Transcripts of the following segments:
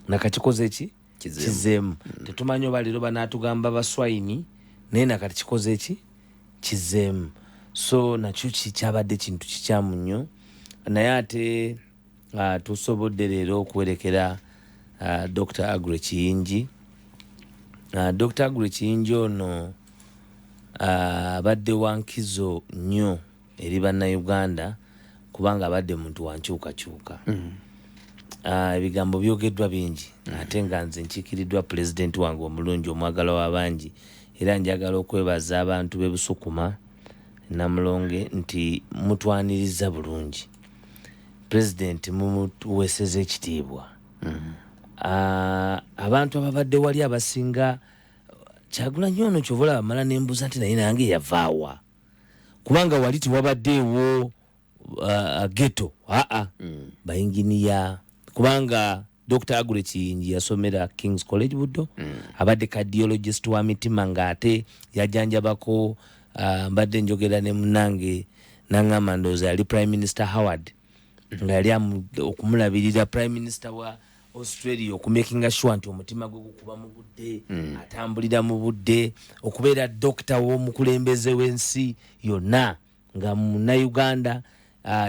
nakakikoze ki kizeemu. Tetumanyi oba leero banaatugamba baswayini naye nakati kikoze ki kizeemu. So nakyo kyabadde kintu kikyamu nnyo naye ate tusobodde leero okuwerekera Dr. Aggrey Kiyinji. Dr. Aggrey Kiyinji ono abadde wankizo nnyo eri bannayuganda kubanga abadde muntu wankyukakyuka. Ebigambo byogeddwa bingi ate nga nze nkiikiriddwa pulezidenti wange omulungi omwagala w'abangi era njagala okwebaza abantu b'e Busukuma Namulonge nti mutwaniriza bulungi. Pulezidenti mumuweeseza ekitiibwa. Abantu ababadde wali abasinga Kyagulanyi ono kyova olaba mala nembuuza nti naye nange yavaawa kubanga wali tewabaddeewo ghetto bayinginiya kubanga Dr. Aggrey Kiyinji yasomera King's College Buddo abadde cardiologist wa mitima ng'ate yajanjabako mbadde njogera ne munnange n'angamba ndowooza yali Prime Minister Howard nga yali okumulabirira Prime Minister wa Australia okumakinga sure nti omutima gwe gukuba mu budde atambulira mu budde okubeera dokita w'omukulembeze w'ensi yonna nga munnayuganda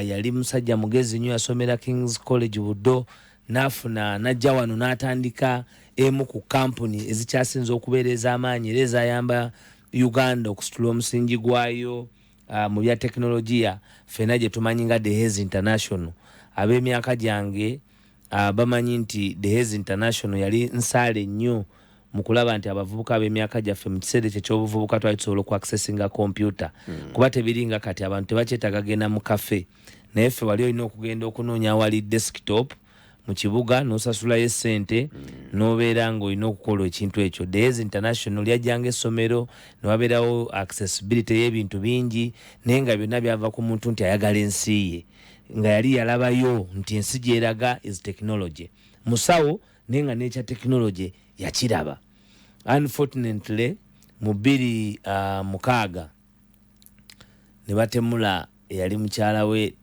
yali musajja mugezi nnyo yasomera King's College Buddo n'afuna n'ajja wano n'atandika emu ku kampuni ezikyasinze okubeera ez'amaanyi era ezayamba Uganda okusitula omusingi gwayo mu bya tekinologiya ffena gye tumanyi nga The Haze International. Ab'emyaka gyange bamanyi nti The Haze International yali nsaale nnyo mu kulaba nti abavubuka ab'emyaka gyaffe mu kiseera ekyo ky'obuvubuka twali tusobola okuaccessinga kompyuta kuba tebiringa kati abantu tebakyetaaga genda mu kafe naye ffe wali olina okugenda okunoonya awali desktop mu kibuga n'osasulayo essente n'obeera ng'olina okukola ekintu ekyo. The Haze International lyajjanga essomero ne wabeerawo accessibility y'ebintu bingi naye nga byonna byava ku muntu nti ayagala ensi ye nga yali yalabayo nti ensi gyeraga is technology musawo naye nga n'ekya technology yakiraba. Unfortunately mu 2006 ne batemula eyali mukyala we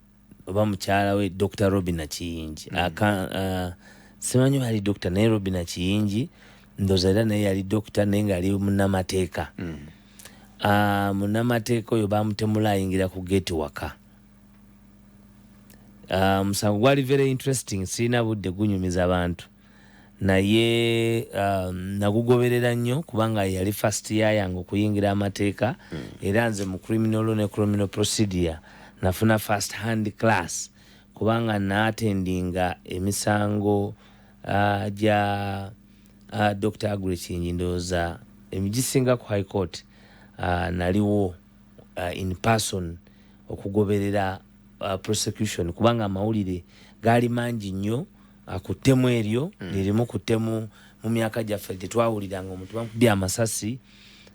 Dr. Robina Kiyinji. Simanyi bali Dr. naye Robina Kiyinji ndowooza era naye yali dokita naye nga ali munnamateeka. Munnamateeka oyo bamutemula ayingira ku gate waka. Musango gwali very interesting sirina budde gunyumiza abantu naye nagugoberera nnyo kubanga yali first year yange okuyingira amateeka era nze mu criminal law ne criminal procedure nafuna first hand class kubanga naatendinga emisango gya Dr. Aggrey Kiyinji ndowooza emigisinga ku High Court naliwo in person okugoberera prosecution kubanga amawulire gaali mangi nnyo ku ttemu eryo lirimu ku ttemu mu myaka gyaffe tetwawuliranga omuntu bamukubye amasasi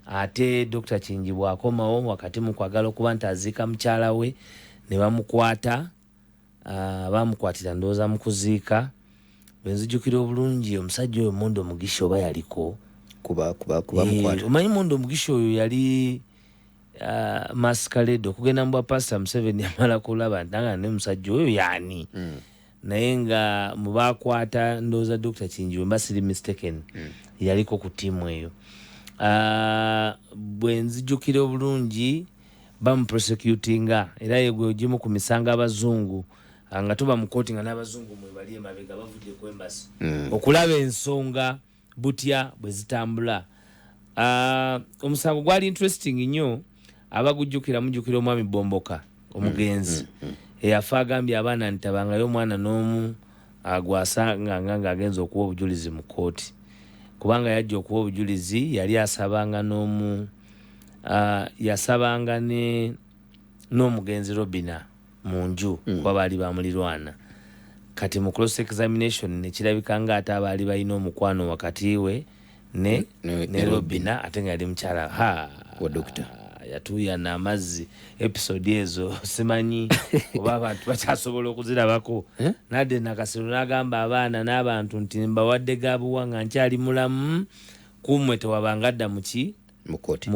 ate Dr. Kiyinji bw'akomawo wakati mu kwagala okuba nti aziika mukyala we ne bamukwata bamukwatira ndowooza mu kuziika bwe nzijukira obulungi omusajja oyo Mondo Mugisha oba yaliko kuba mukwata omanyi Mondo Mugisha oyo yali masquerade okugenda mu bwa Pastor Museveni amala kulaba ntanga ne musajja oyo yaani naye nga mu bakwata ndowooza Dr. Kiyinji mba siri mistaken yaliko ku ttiimu eyo. Bwe nzijukira obulungi bamuprosecutinga era yegwe ogimu ku misango abazungu nga tuba mu kooti nga n'abazungu mwe bali emabega bavudde ku embasi okulaba ensonga butya bwe zitambula. Omusango gwali interesting nnyo abagujjukira mujjukira omwami Bomboka omugenzi eyafa agambye abaana nti tabangayo omwana n'omu gwasanganga ng'agenza okuwa obujulizi mu kooti kubanga yajja okuwa obujulizi yali asabanga n'omu yasabanga n'omugenzi Robina mu nju kuba baali bamulirwana kati mu cross examination nekirabika nga ate abaali balina omukwano wakati we ne Robina ate nga yali mukyala wa dokita yatuuyana amazzi episode ezo simanyi oba abantu bakyasobola okuzirabako nadde nakasiro n'agamba abaana n'abantu nti mbawadde gabuwa nga nkyali mulamu kummwe tewabanga adda mu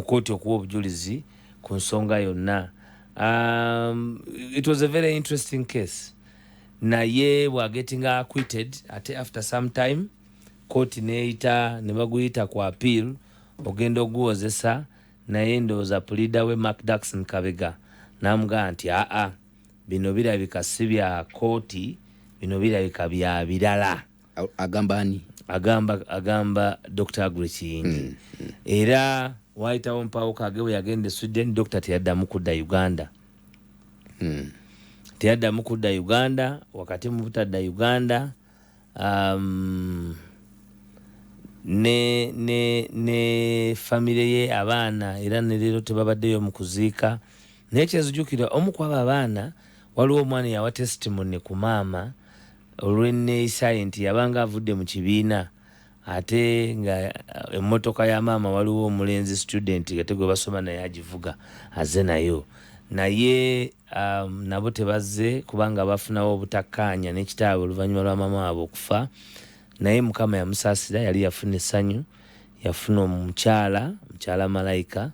kooti okuwa obujulizi ku nsonga yonna. It was a very interesting case naye bwa getting acquitted ate after some time koti neeyita ne baguyita ku appeal ogenda oguwozesa naye ndowooza pulida we Mark Jackson Kabega n'amugamba nti bino birabika si bya kooti, bino birabika bya birala. Agamba ani? Agamba Dr. Aggrey Kiyinji. Era waayitawo mpawuka bwe yagenda e Sweden, Dr. teyaddamu kudda Uganda. Teyaddamu kudda Uganda. Wakati mu butadda Uganda ne famire ye abaana era ne leero tebabaddeyo mu kuziika. Naye kyezijjukira omu ku abo abaana waliwo omwana yawa testimony ku maama olw'enneeyisa nti yabanga avudde mu kibiina ate nga emmotoka ya maama waliwo omulenzi student ate gwe basoma naye agivuga aze nayo. Naye nabo tebazze kubanga bafunawo obutakkaanya n'ekitaabwe oluvannyuma lwa maama waabwe okufa. Naye Mukama yamusaasira, yali yafuna essanyu, yafuna mukyala Malayika.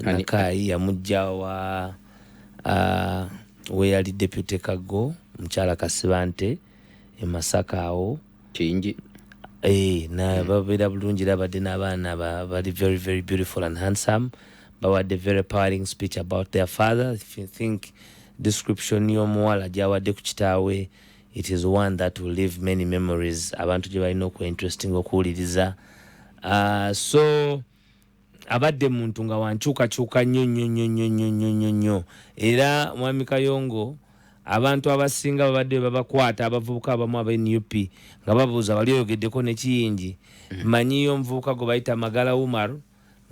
Nakai yamujja we yali deputy Kago, mukyala Kasibante e Masaka awo. Kiyinji. Na babeera bulungi, labadde n'abaana bali very very beautiful and handsome. Bawadde very powering speech about their father. If you think description y'omuwala gyawadde ku kitaawe, it is one that will leave many memories. Abantu gye balina interesting okuwuliriza. So abadde muntu nga wankyukakyuka nnyo. Era Mwami Kayongo, abantu abasinga babadde babakwata abavubuka abamu aba NUP nga babuuza wali oyogeddeko ne Kiyinji. Manyiyo omuvubuka gwe bayita Magala Umar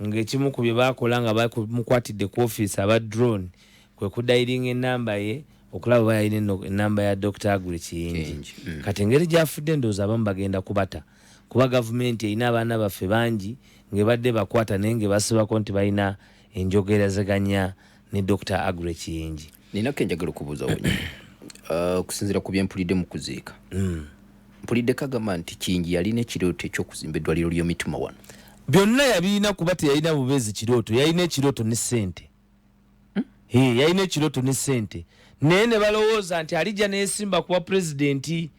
ng'ekimu ku bye baakola nga bamukwatidde ku office aba drone kwe kudayiringa ennamba ye okulaba bwe yalina ennamba ya Dr. Aggrey Kiyinji. Kati engeri gy'afudde ndowooza abamu bagenda kubata kuba gavumenti erina abaana baffe bangi ng'ebadde bakwata naye ng'ebasibako nti balina enjogerazaganya ne Dr. Aggrey Kiyinji. Nina kenjagala okubuuza wonye okusinziira ku bye mpulidde mu kuziika. Mpulidde kagamba nti Kiyinji yalina ekirooto eky'okuzimba eddwaliro ly'omitima wano. Byonna yabirina kuba teyalina bubeezi kirooto, yalina ekirooto ne ssente. Yalina ekirooto ne ssente. Naye ne balowooza nti alijja neyesimba kuba pulezidenti.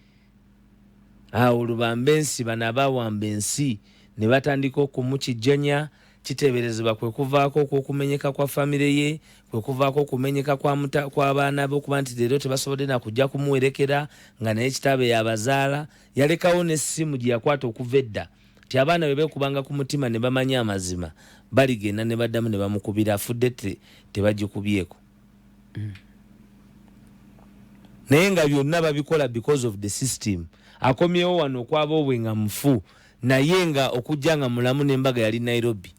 Olubamba ensi bano abawamba ensi ne batandika okumukijjanya. Kiteeberezebwa kwe kuvaako okumenyeka kwa famire ye, kwe kuvaako okumenyeka kwa abaana be okuba nti leero tebasobodde na kujja kumuwerekera nga naye kitaabe yabazaala. Yalekawo n'essimu gye yakwata okuva edda ti abaana bwe beekubanga ku mutima ne bamanya amazima baligenda ne baddamu ne bamukubira, afudde tebagikubyeko. Naye nga byonna babikola because of the system. Akomyewo wano okwaba obwe nga mufu naye nga okujja nga mulamu n'embaga yali Nairobi.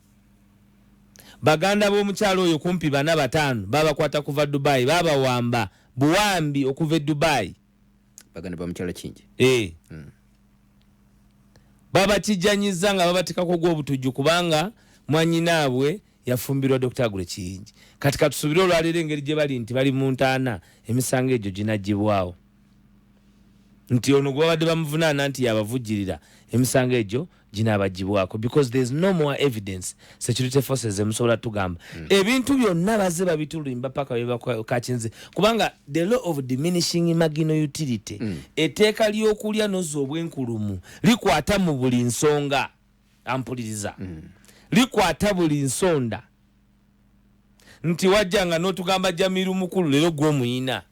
Baganda b'omukyalo oyo kumpi 4-5 babakwata kuva Dubai, babawamba buwambi okuva e Dubai. Baganda b'omukyalo Kiyinji. Babakijjanyiza nga babatikako gw'obutujju kubanga mwanyinaabwe yafumbirwa Dr. Aggrey Kiyinji. Kati katusubire olwaleero engeri gye bali nti bali mu ntaana, emisango egyo ginaggibwawo. Nti ono gwe babadde bamuvunaana nti yabavujjirira, emisango egyo ginaabagibwako because there is no more evidence. Security forces emusobola tugamba ebintu byonna bazze babitulimba paka bakakinze kubanga the law of diminishing marginal utility etteeka ly'okulya nozzo obwenkulumu likwata mu buli nsonga. Ampuliriza likwata buli nsonda. Nti wajjanga n'otugamba Jamiru mukulu leero gw'omuyina,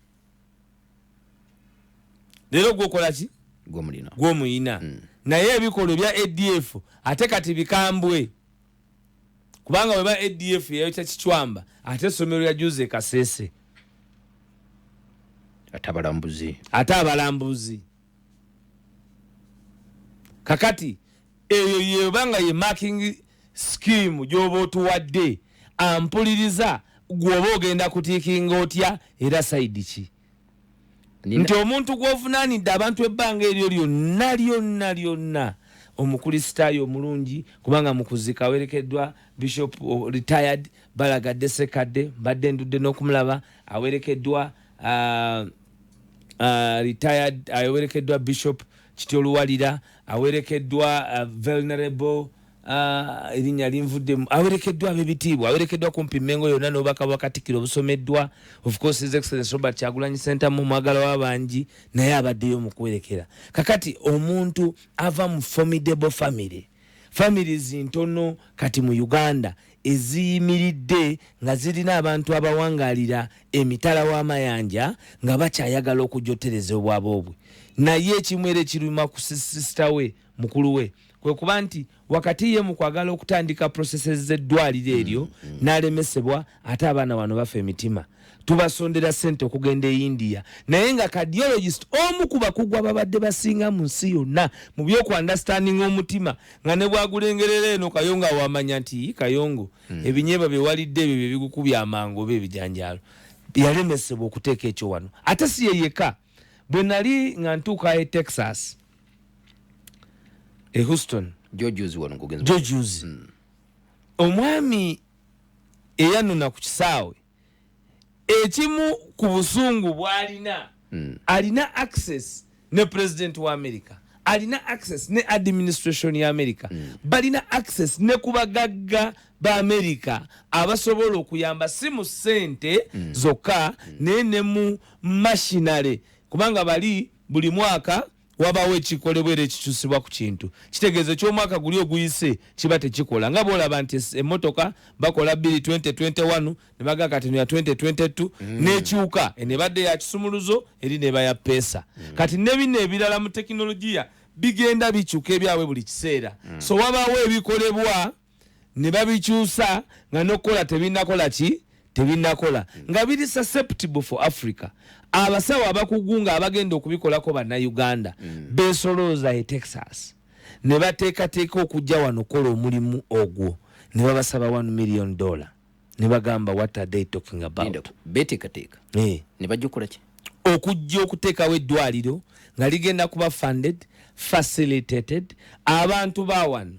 leero gwokola ki? Gw'omuyina. Naye ebikolo bya ADF ate kati bikambwe kubanga weba ADF yayokya Kichwamba ate essomero lya Juze Kasese ate abalambuzi. Kakati eyo yebanga ye marking scheme gy'oba otuwadde ampuliriza gw'oba ogenda kutiikinga otya era sayidi ki? Nti omuntu gw'ovunaanidde abantu ebbanga eryo lyonna omukristaayo omulungi kubanga mu kuzika awerekeddwa Bishop retired Balagadde Sekadde, mbadde ndudde n'okumulaba, awerekeddwa retired awerekeddwa Bishop Kityo Luwalira, awerekeddwa Venerable erinya linvuddemu awerekeddwa ab'ebitiibwa awerekeddwa kumpi Mengo yonna n'obubaka bwa Katikkiro obusomeddwa of course His Excellency Robert Kyagulanyi Ssentamu mwagala w'abangi naye abaddeyo mu kuwerekera kakati omuntu ava mu formidable families ntono kati mu Uganda eziyimiridde nga zirina abantu abawangaalira emitala w'amayanja nga bakyayagala okujjotereza obwabwe naye ekimwere kiruma ku sister we mukulu we kwe kuba nti wakati ye mu kwagala okutandika processes z'eddwaliro eryo n'alemesebwa ate abaana bano bafa emitima tubasondera ssente okugenda e India naye nga cardiologist omu ku bakugwa babadde basinga mu nsi yonna mu by'okuandastandinga omutima nga ne bwagulengerera eno Kayongo wamanya nti Kayongo ebinyeebwa bye walidde ebyo bye bigukubya amangu oba ebijanjaalo yalemesebwa okuteeka ekyo wano ate si ye yeka bwe nali nga ntuuka e Texas e Houston George omwami eyanona ku kisaawe ekimu ku busungu bw'alina alina access ne president wa America alina access ne administration ya America balina access ne ku bagagga ba America abasobola okuyamba si mu ssente zokka ne mu machinery kubanga bali buli mwaka wabawo ekikolebwera ekikyusibwa ku kintu kitegeeza ky'omwaka guli oguyise kiba tekikola nga bw'olaba nti emmotoka bakola biri 2021 ne baga kati ya 2022 n'ekyuka enebadde ya kisumuluzo eri neba ya pesa kati ne bino ebirala mu tekinologiya bigenda bikyuka ebyabwe buli kiseera so wabawo ebikolebwa ne babikyusa nga n'okukola tebinakola nga biri susceptible for Africa abasawo abakugunga abagenda okubikolako banna Uganda besolooza e Texas ne bateekateeka okujja wano kola omulimu ogwo ne babasaba $1 million ne bagamba what are they talking about beteekateeka ne bajja ki okujja okuteekawo eddwaliro nga ligenda kuba funded facilitated abantu bawano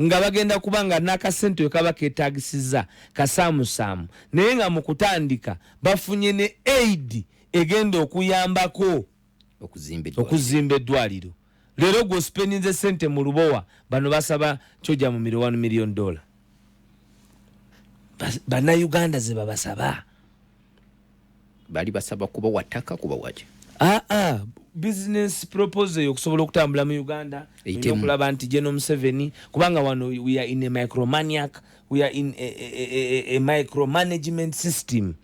nga bagenda kubanga n'akasente we kaba keetaagisiza kasaamusaamu naye nga mu kutandika bafunye ne aid egenda okuyambako okuzimba eddwaliro leero gw'ospeninze sente mu lubowa bano basaba kyojja mu $1 million bannayuganda ze babasaba bali basaba kuba wataka kuba waje business proposal okusobola okutambula mu Uganda okulaba nti General Museveni kubanga wano we are in a micromaniac we are in a micromanagement system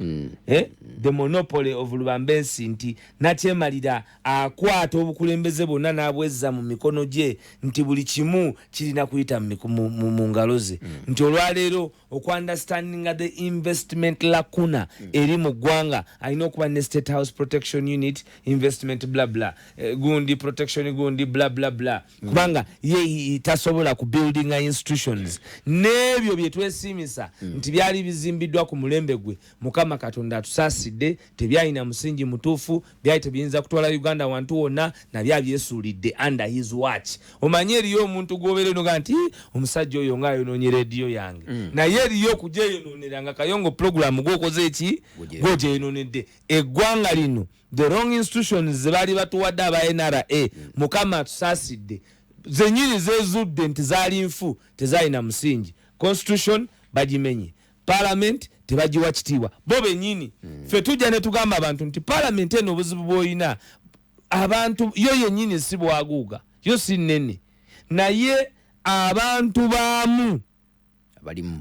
the monopoly of Lubambensi nti nakyemalira akwata obukulembeze bonna n'abwezza mu mikono gye nti buli kimu kirina kuyita mu ngalo ze nti olwaleero okuunderstandinga the investment lacuna eri mu ggwanga alina okuba ne State House Protection Unit investment bla bla gundi protection gundi bla bla bla kubanga ye tasobola ku building institutions nebyo byetwesimisa nti byali bizimbiddwa ku mulembe gwe Mukama Katonda atusaasidde tebyalina musingi mutuufu byali tebiyinza kutwala Uganda wantu wonna na byabyesuulidde under his watch omanye eriyo omuntu gwobeere noga nti omusajja oyo nga ayonoonye rediyo yange naye eriyo okujja eyonoonera Kayongo program gwokoze eki gwoje eyonoonedde eggwanga lino the wrong institutions zebali batuwadde aba NRA Mukama atusaasidde zenyini zezudde nti zaali nfu tezalina musingi constitution bagimenye parliament tebagiwa kitiibwa bo benyini ffe tujja ne tugamba abantu nti parliament eno obuzibu bw'olina abantu yo yennyini si bwaguuga yo si nnene naye abantu baamu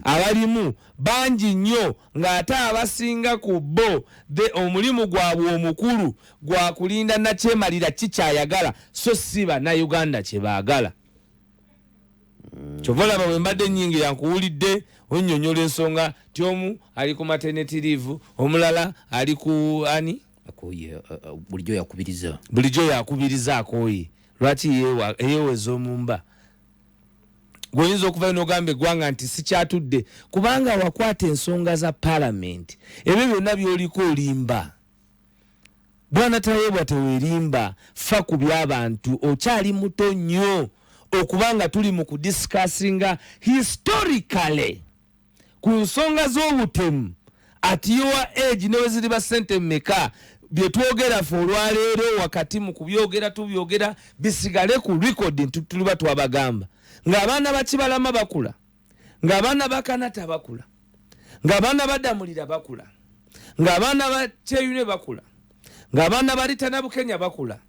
abalimu bangi nnyo ng'ate abasinga ku bo omulimu gwabwe omukulu gwa kulinda nakyemalira kikyayagala so si bannayuganda kye baagala kyova olaba bwe mbadde nnyingi yankuwulidde onnyonnyola ensonga ti omu ali ku maternity leave omulala ali ku ani bulijjo yakubiriza akooye lwaki eyeeweza omumba gwoyinza okuvayo n'ogamba eggwanga nti sikyatudde kubanga wakwata ensonga za parliament ebyo byonna by'oliko olimba bwana tayebwa teweerimba fa ku by'abantu okyali muto nnyo okubanga tuli mu kudiscussinga historically ku nsonga z'obutemu at your age ne we ziri ba ssente mmeka bye twogera ffe olwaleero wakati mu kubyogera tubyogera bisigale ku record tuliba twabagamba ng'abaana bakibalama bakula ng'abaana bakanata bakula ng'abaana badamulira bakula ng'abaana bakyeyune bakula ng'abaana balitana bukenya bakula.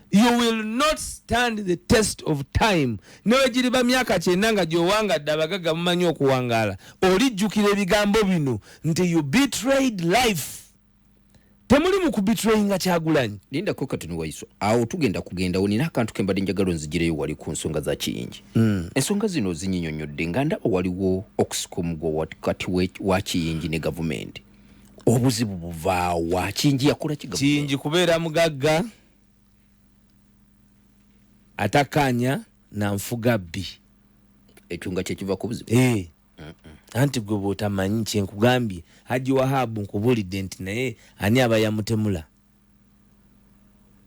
You will not stand the test of time. Newe giri ba myaka 9 nga gyowangadde abagaga mumanyi okuwangaala olijjukira ebigambo bino nti you betrayed life. Temuli mu kubitrayinga Kyagulanyi. Linda ko katuni Waiswa awo tugenda kugendawo nina akantu kembadde njagala nzigireyo wali ku nsonga za Kiyinji. Ensonga zino zinyinyonnyodde nga ndaba waliwo okusikomugwa wakati wa Kiyinji ne gavumenti. Obuzibu buvaawa Kiyinji yakola kigavu. Kiyinji kubeera mugagga atakanya na nfuga bbi. Ekyunga kye kiva ku buzibu. Anti gwe bw'otamanyi kye nkugambye Haji Wahabu nkubulidde nti naye ani aba yamutemula.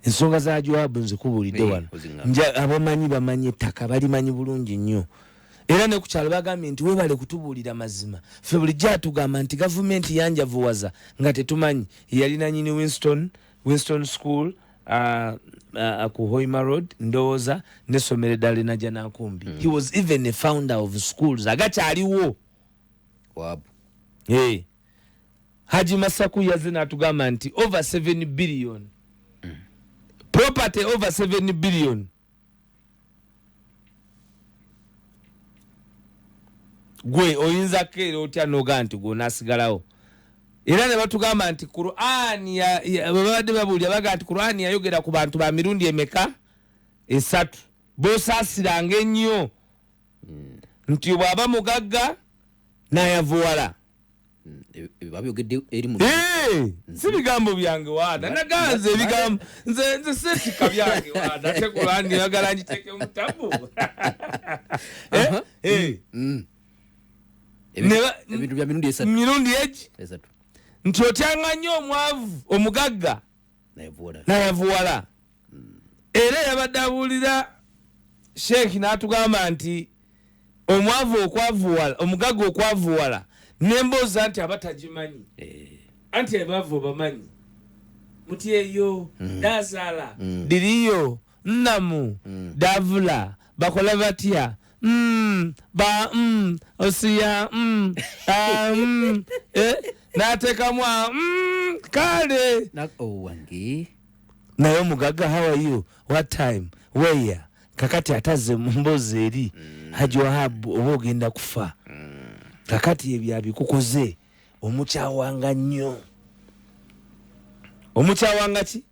Ensonga za Haji Wahabu nzikubulidde wano. Abamanyi bamanyi ettaka balimanyi bulungi nnyo. Era ne ku kyalo bagambye nti weebale kutubuulira mazima. Ffe bulijjo atugamba nti gavumenti yanjavuwaza nga tetumanyi. Yalina nyini Winston School ku Hoima Road ndowooza n'essomero eddala najja Nankumbi. He was even a founder of schools agakyaliwo. Wabu. Haji Masaku yazze n'atugamba nti over 7 billion. Property over 7 billion. Gwe oyinza keera otya noga nti gw'onaasigalawo. Era ne batugamba nti Qur'ani babadde babuulira baga nti Qur'ani yayogera ku bantu ba mirundi emeka 3 boosaasiranga ennyo nti bw'aba mugagga n'ayavuwala. Babyogedde eri mu si bigambo byange waada naganze ebigambo nze setika byange waada te Qur'ani yagala ngiteeke mu tabu. Ebintu bya mirundi 3 mirundi egi nti otyanga nnyo omwavu omugagga n'ayavuwala. Era yabadde abuulira Sheikh n'atugamba nti omwavu okwavuwala omugagga okwavuwala nembooza nti abatagimanyi anti abavu bamanyi muti eyo dazaala diriyo nnamu davula bakola batya ba osiya n'ateekamu kale naye omugagga how are you what time where kakati atazze mu mboozi eri Haji Wahabu oba ogenda kufa kakati ebyo abikukoze omukyawanga nnyo. Omukyawanga ki?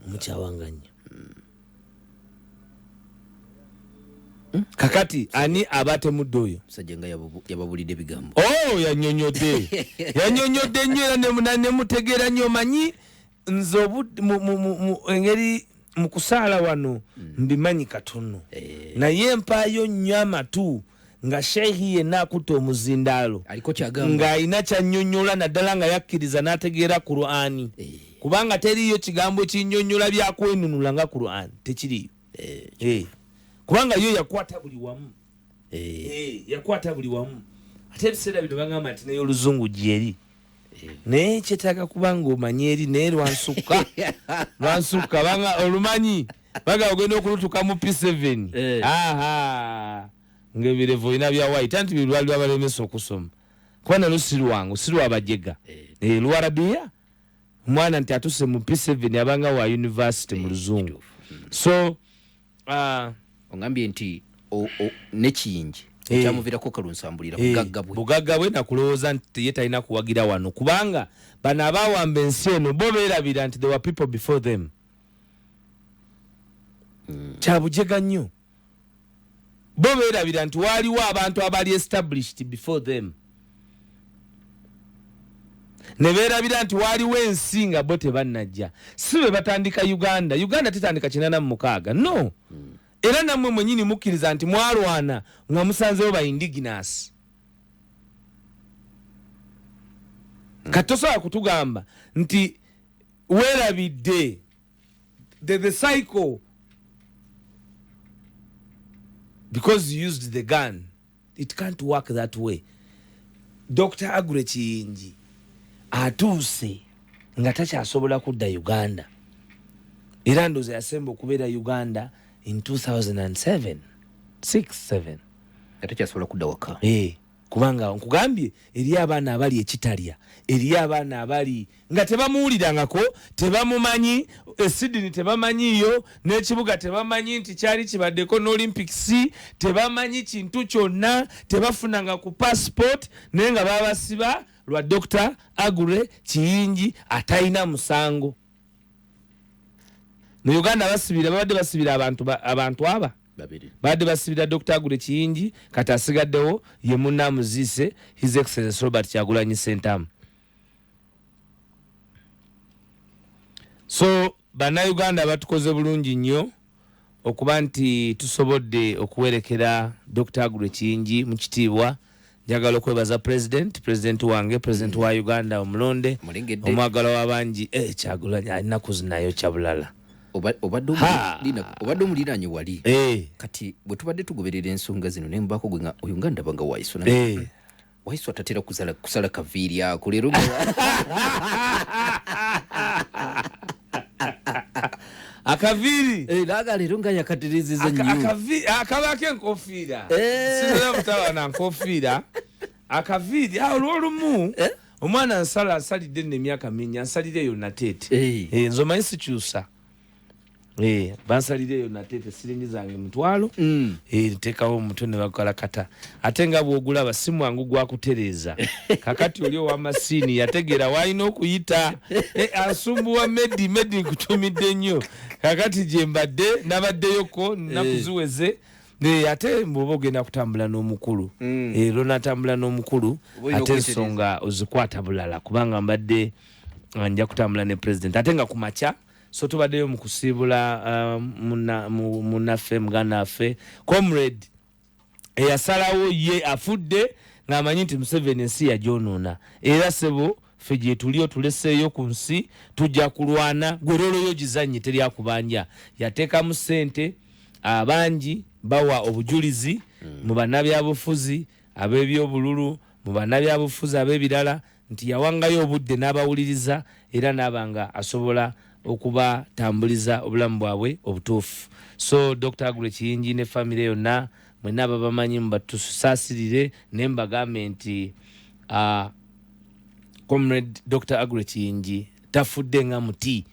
Omukyawanga nnyo. Kakati ani abatemudde oyo? Musajja nga yababulidde bigambo. Yannyonnyodde. Yannyonnyodde nnyo era ne mutegeera nnyo manyi nze mu engeri mu kusaala wano mbimanyi katono. Naye mpaayo nnyo amatu nga Sheikh yenna akutte omuzindaalo ng'alina kyannyonnyola naddala nga yakkiriza n'ategeera Qur'ani. Kubanga teriyo kigambo kinnyonnyola byakwenunula nga Qur'ani tekiriyo. Kubanga yo yakwata buli wamu. Yakwata buli wamu. Ate ebiseera bino bagamba nti naye oluzungu gyeri. Naye kyetaaga kubanga omanyi eri naye lwansukka. Lwansukka banga olumanyi baga ogenda okulutuka mu P7. Ngebirevo ina bya white anti bilwali abalemesa okusoma. Kuba nalo sirwa abajega. Luarabia mwana nti atuse mu P7 abanga wa university mu luzungu. So ongambye nti ne Kiyinji ekyamuviirako kalunsambulira bugagga bwe nakulowooza nti ye talina kuwagira wano kubanga bano abaawamba ensi eno bo beerabira nti there were people before them. Kyabujega nnyo. Bo beerabira nti waaliwo abantu abali established before them. Ne beerabira nti waaliwo ensi nga bo tebannajja. Si bwe batandika Uganda. Uganda tetandika 86. No. Era nammwe mwennyini mukkiriza nti mwalwana nga musanzewo ba indigenous. Katosobola kutugamba nti weerabidde the cycle because you used the gun. It can't work that way. Dr. Aggrey Kiyinji atuuse nga takyasobola kudda Uganda. Era ndowooza yasemba okubeera Uganda in 2007 6-7 takyasobola kudda waka. Kubanga nkugambye eri abaana abali ekitalya, eri abaana abali nga tebamuwulirangako, tebamumanyi, Sydney tebamanyiyo, n'ekibuga tebamanyi nti kyali kibaddeko n'Olympics, tebamanyi kintu kyonna, tebafunanga ku passport, naye nga babasiba lwa Dr. Aggrey Kiyinji atalina musango. Mu Uganda babadde basibira abantu aba badde basibira Dr. Aggrey Kiyinji, kati asigaddewo ye munnamuziise His Excellency Robert Kyagulanyi Ssentamu. So bannayuganda batukoze bulungi nnyo okuba nti tusobodde okuwerekera Dr. Aggrey Kiyinji mu kitiibwa. Njagala okwebaza president wange, president wa Uganda omulonde, omwagala w'abangi Kyagulanyi alina kuzinayo kyabulala. Obadde omuliraanye wali kati bwe tubadde tugoberera ensonga zino ne mbaako gwe nga Uganda banga WAISWA WAISWA tatera kusala kaviiri ako leero akaviiri naga leero nga yakatiriziza nnyo akabako enkofiira sinera butawa na nkofiira akaviiri olw'olumu omwana nsalidde n'emyaka mingi nsalire yonna teete nze omanyi sikyusa bansalireyo natete siringi zange mutwalo tekawo omutwe ne bakalakata ate nga bw'ogulaba si mwangu gwakutereeza kakati oli ow'amasiini yategeera waalina okuyita asumbuwa medi nkutumidde nnyo kakati gye mbadde nabaddeyoko nnaku ziweze ate bw'oba ogenda kutambula n'omukulu ero natambula n'omukulu ate ensonga ozikwata bulala kubanga mbadde nja kutambula ne president ate nga ku makya. So tubaddeyo mu kusiibula munnaffe muganda waffe comrade eyasalawo ye afudde ng'amanyi nti Museveni ensi yagyonoona era sebo ffe gye tuli otuleseeyo ku nsi tujja kulwana gwe looloyo gizannye teryakubanja yateekamu ssente abangi bawa obujulizi mu bannabyabufuzi ab'ebyobululu mu bannabyabufuzi ab'ebirala nti yawangayo obudde n'abawuliriza era n'abanga asobola okubatambuliza obulamu bwabwe obutuufu. So Dr. Aggrey Kiyinji ne famire yonna mwenna ababamanyi mubatusaasirire ne mbagambe nti comrade Dr. Aggrey Kiyinji tafudde nga muti,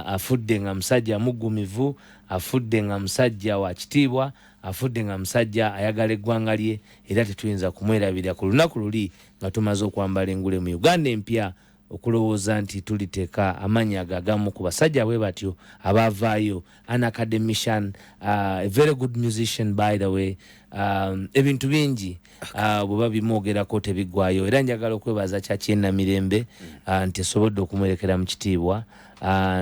afudde nga musajja muggumivu, afudde nga musajja wa kitiibwa, afudde nga musajja ayagala eggwanga lye era tetuyinza kumwerabira ku lunaku luli nga tumaze okwambala engule mu Uganda empya okulowooza nti tuliteeka amannya agamu ku basajja bwe batyo abavaayo, an academician, a very good musician by the way, ebintu bingi bweba bimwogerako tebiggwayo era njagala okwebaza Kyakyenna Mirembe nti esobodde okumwerekera mu kitiibwa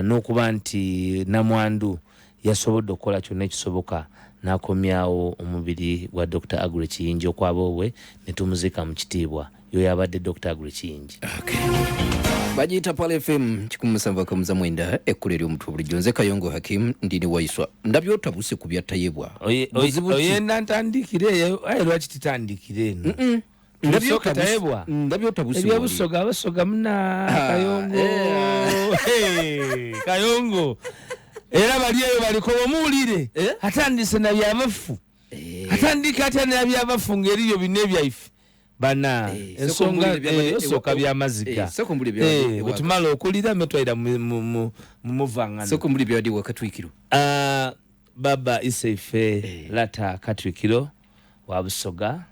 n'okuba nti namwandu yasobodde okukola kyonna ekisoboka n'akomyawo omubiri gwa Dr. Aggrey Kiyinji okwaba obwe ne tumuzika mu kitiibwa. Yoyo abadde Dr. Aggrey Kiyinji. Bajita Pale FM 17.9 ekkuleri omutwe bulijjo nze Kayongo Hakim ndini WAISWA ndabyo otabuse ku byatayebwa oyenda ntandikire ayo lwaki titandikire eno ndabyo katayebwa ndabyo otabuse ebyabusoga abasoga muna Kayongo Kayongo era bali eyo baliko omuwulire atandise na byabafu atandika ate na byabafu ngeriyo bine byaife bana ensonga osoka byamaziga butumala okulira metwaira mu muvangana soko muri byadi wakatwikiro baba iseife lata katwikiro wa Busoga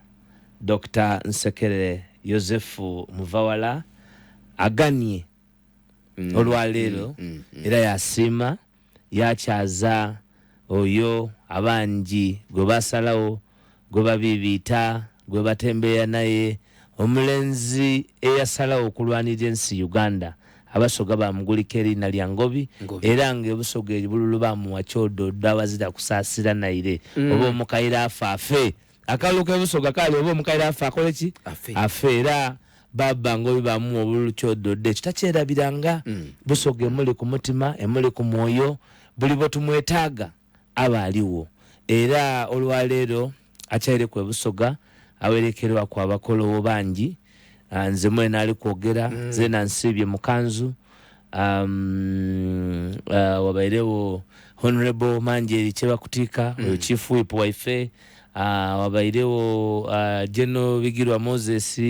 Dr. Nsekere Yosefu Muvawala aganye olwaleero era yasima yakyaza oyo abangi gwe basalawo gwe babibiita gwe batembeya naye omulenzi eyasalawo okulwanira ensi Uganda Abasoga bamugulika erinnya lya Ngobi era ng'Obusoga ebululu bamuwa kyodo dawazira kusaasira naire oba omukaira afe akaluko Obusoga kali oba omukaira afe akole ki afe era baba Ngobi bamuwa obululu kyodo de kitakyerabiranga Busoga emuli ku mutima emuli ku mwoyo buli bo tumwetaaga aba aliwo era olwaleero akyayire ku Busoga awerekerwa kwa bakolowo bangi nze mwena ali kwogera zena nsibye mukanzu wabairewo Honorable Manjeri Chebakutika Chief Whip waife wabairewo General Bigirwa Moses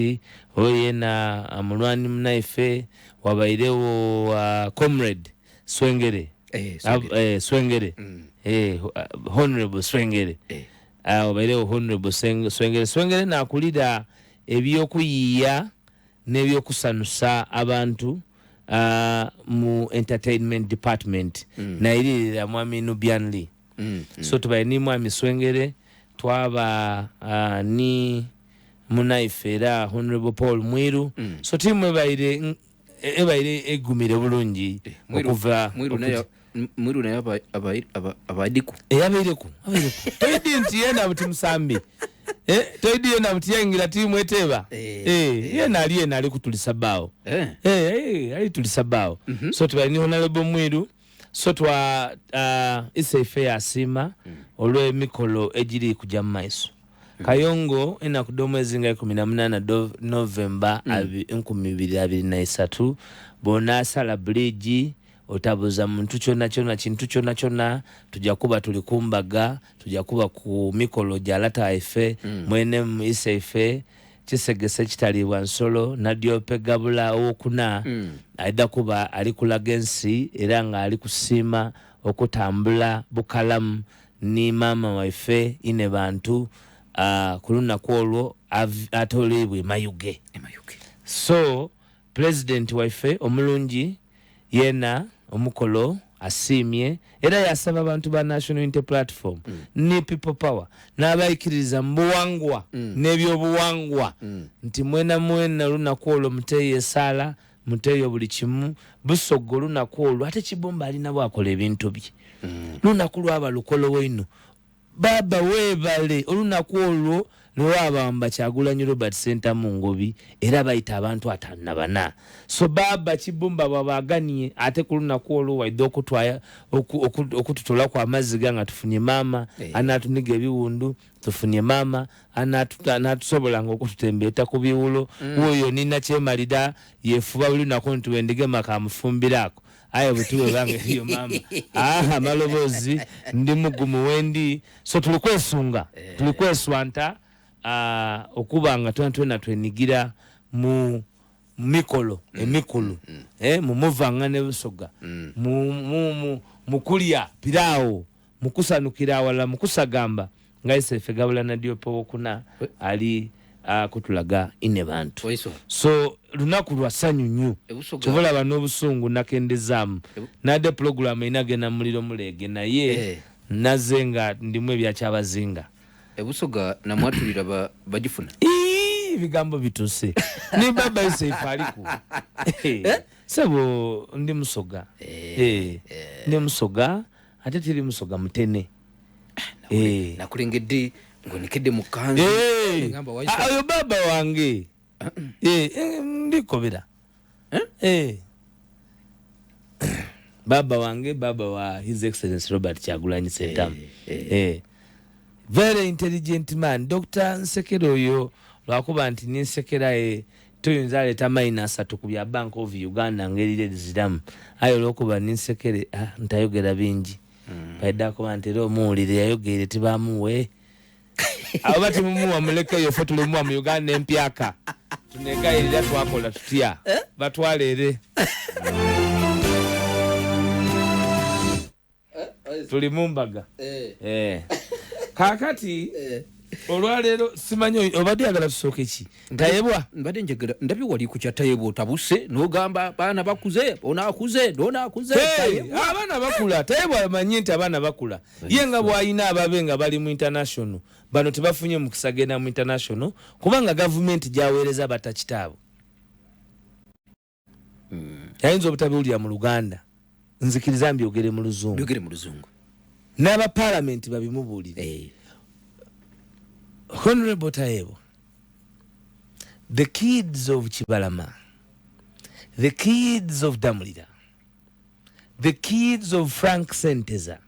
oyena mulwani mnaife wabairewo Comrade Swengere Swengere Honorable Swengere wabairewo Honorable Swengere nakulira ebyokuyiya nebyokusanusa abantu mu entertainment department nairira mwami Nubianli so tubaini mwami Swengere twaba ni munaifera Honorable Paul Mwiru so timu ebaire egumire bulungi okuva Mwiru na abadiku abaireku toidi nti yena buti musambi toidi yena buti yangira timu eteba yena ali kutulisabao ali tulisabao so tubaini Honorable Mwiru so twa isaife asima olwe mikolo ejiri kuja maiso Kayongo ina kudomwezi nga 18 November 2023 bona sala bridge otabuza muntu kyona kintu kyona tujakuba tulikumbaga tujakuba ku mikolo jalata ife mwene isaife kisegese kitalibwa nsolo nadiope gabula okuna aida kuba ali kulagensi era nga ali kusima okutambula bukalamu ni mama waife ine bantu kuluna kwolwo atolebwe mayuge so president waife omulungi yena omukolo asimye era yasaba abantu ba National Unity Platform ni people power nabayikiriza mbuwangwa nebyobuwangwa nti mwena luna kwolwo muteye sala muteye buli kimu busogo luna kwolwo ate kibomba ali nabo akola ebintu bye luna kulwa lukolo wenu baba webale olunaku olwo lwabamba Kyagulanyi Robert Center Mungobi era bayita abantu 54 so baba kibumba babaganye ate kulunaku olwo waidde okutwaya okututola kwa amaziga nga tufunye mama anatuniga ebiwundu tufunye mama anatusobola ngokututembeeta ku biwulo oyo nina kyemalira yefuba buli naku ntuwendige maka mufumbirako ayo butuwe bange hiyo mama malobozi ndi mugumu wendi so tulikweswanta okubanga twena twenigira mu mikolo emikulu mu muvanga ne busoga mu kulya pirao mukusanukira wala mukusagamba ngaise fegabula na diopo okuna ali kutulaga ine bantu so lunaku lwasanyu nyu tuvola bano obusungu nakendezamu nade program inage na muliro mulege naye nazenga ndimu ebyakyabazinga ebusoga na mwatulira bagifuna bigambo bituse ni baba isefaliku sabo ndi musoga ndi musoga ate tiri musoga mutene nakulengedde ngonekedde mukanzu ngamba WAISWA ayo baba wange ndikobera baba wange baba wa His Excellency Robert Kyagulanyi Sentamu very intelligent man Dr. Nsekere oyo lwakuba nti ninsekera tuyinza aleta minus atukubya Bank of Uganda ngerire ziramu ayo lwakuba ninsekere ntayogera bingi baida kuba nti ro muulire yayogere tibamuwe abati mumu amuleka yofo tulimu mu Uganda empyaka tunega irira twakola tutya batwalere tulimumbaga kakati olwalero simanyo obadde agala tusoke ki ntayebwa mbadde njegera ndabi wali ku kyatayebwa otabuse nogamba bana bakuze onakuze abana bakula tayebwa manyi nti abana bakula yenga bwayina ababenga bali mu international bano tebafunye mu kisagenda mu international kubanga government jaweereza batakitabo yayinza obutabulira mu Luganda nzikiriza mbyogere mu Luzungu n'aba parliament babimubulire Honorable Tayebo, the kids of Chibalama, the kids of Damulira, the kids of Frank Senteza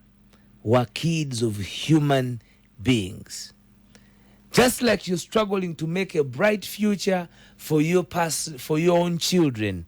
were kids of human beings. Just like you're struggling to make a bright future for your own children,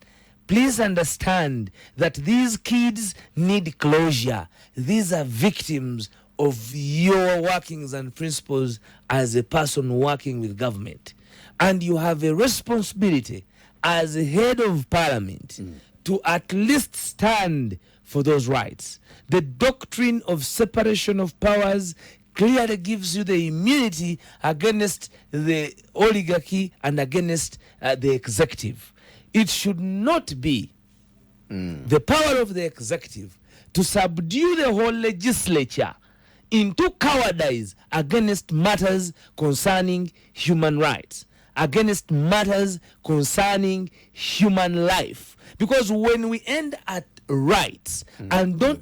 please understand that these kids need closure. These are victims of your workings and principles as a person working with government. And you have a responsibility as a head of parliament to at least stand for those rights. The doctrine of separation of powers clearly gives you the immunity against the oligarchy and against the executive. It should not be the power of the executive to subdue the whole legislature into cowardice against matters concerning human rights, against matters concerning human life. Because when we end at rights and don't